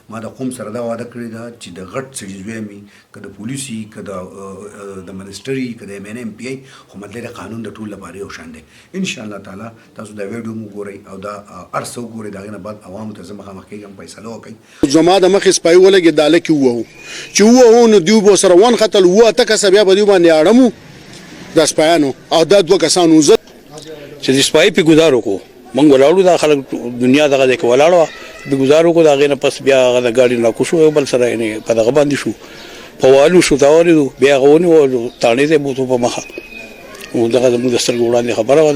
ما د قوم سره دا وعده کړې ده چې د غټ سړي زوی مې که د پولیسي که د منسټري که د ایم این ایم پی آی خو مطلب د قانون د ټول لپاره یو شان دی انشاءالله تعالی تاسو دا ویډیو مو ګورئ او دا هر څه وګورئ د هغې نه بعد عوامو ته زه مخامخ کېږم فیصله وکړئ زما د مخې سپی ولګېد داله کې ووهو چې ووهو نو دوی به ورسره ونښتل اووه اته کسه بیا به دوی باندې اړم د سپیانو او دا دوه کسان وو زه چې د سپای په ګزار وکړو موږ ولاړو دا خلک دنیا دغه ځای کې ولاړ وه د ګزار وکړو د هغې نه پس بیا هغه د ګاډي نه کوشو یو بل سره یعنې په دغه باندې شو په والو شو تا ولېدو بیا هغه ونیو تاڼې ته یې بوتو په مخه دغه زموږ د سترګو وړاندې خبره وه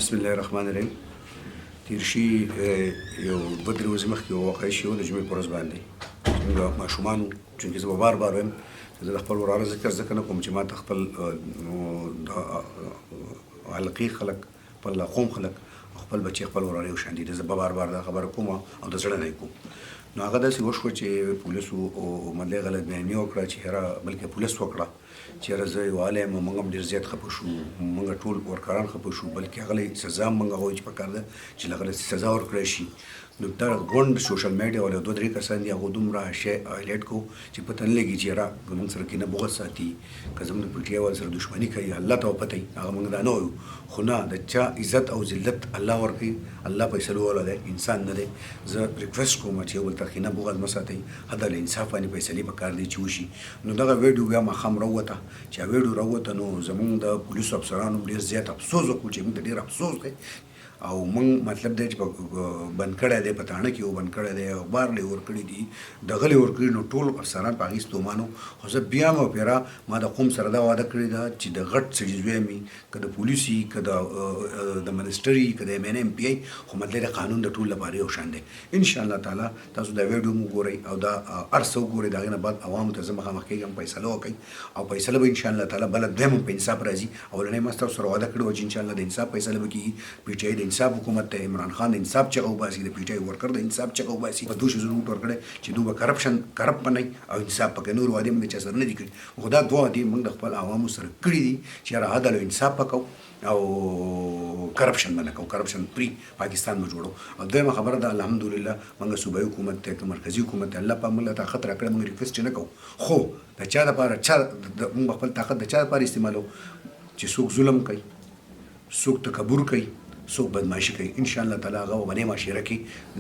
بسم الله الرحمن الرحیم تیر شي یو دوه درې ورځې مخکې یو واقع شوی د جمعې په ورځ باندې زموږ ماشومانو چونکې زه به بار بار وایم زه د خپل وراره ذکر ځکه نه کوم چې ما ته خپل حلقي خلک خپل قوم خلک خپل بچي خپل وراره یو شان دي زه به بار بار دا خبره کوم او د زړه نه یې کوم نو هغه داسې وشوه چې پولیسو مطلب غلط بیاني وکړه چې هره بلکې پولیس وکړه چې یاره زه یو عالم یم موږ هم ډېر زیات خفه شو موږ ټول ورکاران خفه شو بلکې هغه سزا هم موږ هغوی چې پکار ده چې هغه سزا ورکړی شي نو دا غونډ سوشل میډیا والا دوه درې کسان دي هغو دومره شی هایلایټ کړو چې پته نه لګي چې یاره زموږ سره کینه بغض ساتي که زموږ د پي ټي آی وال سره دښمني کوي الله ته پته وي هغه موږ دا نه وایو خو نه د چا عزت او ذلت الله ورکوي الله فیصلو والا دی انسان نه دی زه ریکویسټ کوم چې یو بل ته کینه بغض مه ساتئ حد الانصاف باندې فیصلې پکار دی چې وشي نو دغه ویډیو بیا ماښام راووته چې ویډیو راووته نو زموږ د پولیسو افسرانو ډېر زیات افسوس وکړو چې موږ ته ډېر افسوس دی او موږ مطلب دی چې بند کړی دی په تاڼه کې یو بند کړی دی اخبار لې ورکړي دي دغه لې ورکړي نو ټول افسران په هغې ستومانو خو زه بیا هم پیره ما د قوم سره دا وعده کړې ده چې د غټ سړي زوی مې که د پولیسي که د منسټري که د ایم این ایم پی آی خو مطلب د قانون د ټول لپاره یو شان دی انشاءالله تعالی تاسو دا ویډیو مو ګورئ او دا هر څه وګورئ د هغې نه بعد عوامو ته زه مخامخ کېږم فیصله وکړئ او فیصله به انشاءالله تعالی بله دویم هم په انصاف راځي اولنی ما ستاسو سره وعده کړې وه چې انشاءالله د انصاف فیصله به کېږي پي ټي آی د انصاف حکومت ته عمران خان د انصاف چغه وباسي د پي ټي آی ورکر د انصاف چغه وباسي په 200 روټ ورکړی چې دوی به کرپ بنئ او انصاف پکې نور وعدې هم د چا سره نه دي کړي خو دا دوه وعدې موږ د خپل عوامو سره کړي دي چې یاره عدل او انصاف پکو او کرپشن باندې کوو کرپشن فری پاکستان به جوړو او دویمه خبره ده الحمدلله موږ صوبایي حکومت ته که مرکزي حکومت ته الله پاک موږ له طاقت راکړی موږ ریکویسټ نه کوو خو د چا دپاره موږ خپل طاقت د چا دپاره استعمالوو چې څوک ظلم کوي څوک تکبر کوي څوک بدمعشي کوي انشاءالله تعالی هغه به باندې معاشره کې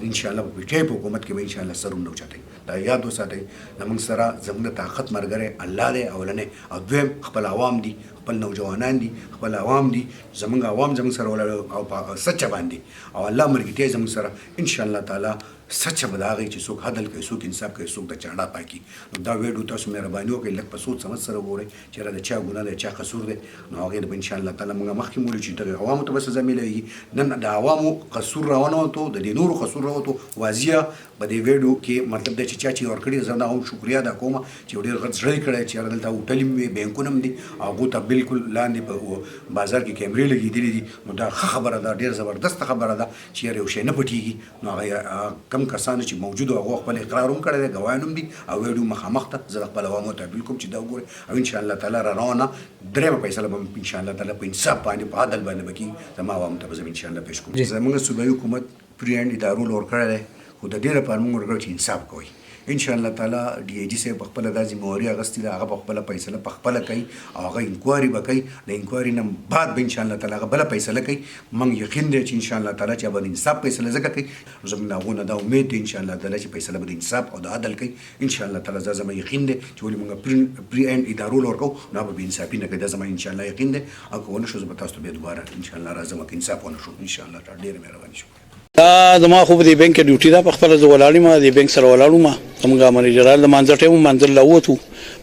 انشاءالله په پي ټي آی په حکومت کې به انشاءالله سر هم نه اوچتوي دا یاد وساتئ زموږ سره زموږ د طاقت ملګری الله دی اولنی او دویم خپل عوام دي خپل نوجوانان دي خپل عوام دي زموږ عوام زموږ سره ولاړ او په سچه باندې او الله ملګرتیا زموږ سره انشاءالله تعالی سچه به د هغې چې څوک عدل کوي څوک انصاف کوي څوک د چاړه پاکي نو دا ویډیو تاسو مهرباني وکړئ لږ په سوچ سمج سره وګورئ چې یاره د چا ګناه دی چا قصور دی نو هغې به انشاءالله تعالی موږ مخکې مولو چې دغه عوامو ته به سزا میلاویږي نن د عوامو قصور راونوتو د دې نورو قصور راوتو واضحه په دې ویډیو کې مطلب دی چې چا چې ورکړي زه د هغو شکریا ادا کوم چې ډېر غټ زړه یې کړی چې یاره دلته هوټل هم وي بینکونه هم دي هغو ته بالکل لاندې په بازار کې کیمرې لګېدلې دي نو دا ښه خبره ده ډېر زبردسته خبره ده چې یاره یو شی نه پټېږي نو هغه کم کسان چې موجود او هغو خپل اقرار هم کړی دی ګواهان هم دي او ویډیو مخامخ ته زه د خپل عوامو ته اپیل کوم چې دا وګورئ او انشاءالله تعالی را روانه درېیمه فیصله به انشاءالله تعالی په انصاف باندې په عدل باندې به کېږي زما عوامو ته به زه انشاءالله پیش کوم زموږ صوبایي حکومت پرې اینډ ادارو لور کړی دی خو د دې لپاره موږ ورغواړو چې انصاف کوئ ان شاء الله تعالی ډي ای جي صاحب په خپله دا ذمهواري اخیستې ده هغه په خپله فیصله په خپله کوي او هغه انکوایري به کوي د انکوایري نه بعد به ان شاء الله تعالی هغه بله فیصله کوي موږ یقین دی چې ان شاء الله تعالی چې به د انصاف فیصله ځکه کوي زموږ د هغو نه دا امید دی ان شاء الله تعالی چې فیصله به د انصاف او د عدل کوي ان شاء الله تعالی دا زما یقین دی چې ولې موږ پری اینډ ادارو له ورکوو نو هغه به بېانصافي نه کوي دا زما ان شاء الله یقین دی او که ونه شو زه به تاسو ته بیا دوباره ان شاء الله راځم که انصاف ونه شو ان شاء الله تعالی ډېره مهرباني شو دا زما خو په دې بانک کې ډیوټي ده په خپله زه ولاړ یم دې بانک سره ولاړ وم زموږ منیجران د مانځه ټایم منزل لا ووتو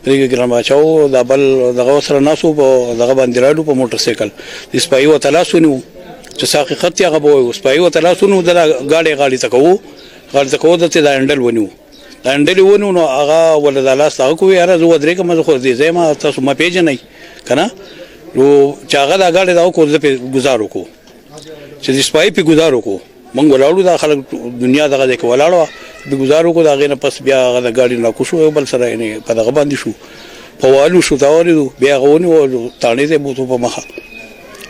په دې کې ګران باچاو دا بل دغه سره ناسو په دغه باندې راډو په موټر سایکل د سپایي ورته لاس ونیو چې حقیقت یې هغه به وایو سپایي ورته لاس ونیو د غاړې ته کوو دته دا هنډل ونیو دا هنډل یې ونیو نو هغه ولې دا لاس هغه کوي یاره زه ودرېږم زه خو دې ځای ما تاسو ما پېژنئ که نه نو چې هغه دا غاړې دا وکړو زه پې ګزار وکړو چې د سپایي پې ګزار وکړو موږ ولاړو دا خلک دنیا دغه ځای کې ولاړ وه د ګزار وکړو د هغې نه پس بیا هغه د ګاډي نه کوشو یو بل سره یعنې په دغه باندې شو په والو شو تا ورېدو بیا هغه ونیو تاڼې ته یې بوتو په مخه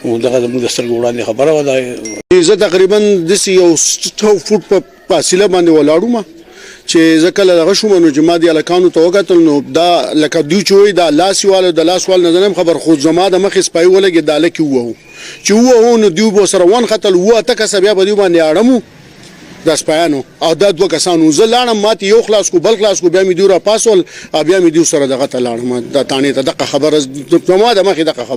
نو دغه زموږ د سترګو وړاندې خبره وه زه تقریبا داسې یو 100 فوټ په فاصله باندې ولاړ وم چې زه کله دغه شوم نو چې ما دې هلکانو ته وکتل نو دا لکه دوی چې وایي دا لاس واله د لاس وال نه زه خبر خو زما د مخې سپایي ولګېد د هلک یې ووهو چې ووهو نو دوی به ورسره ونښتل 7 کسه بیا به دوی باندې اړم د سپایانو او دا 2 کسانو زه لاړم ما ته یو خلاص کو بل خلاص کو بیا مې دوی راپاسول او بیا مې دوی سره دغه ته لاړم د تانې ته دغه خبره زما د مخې دغه خبره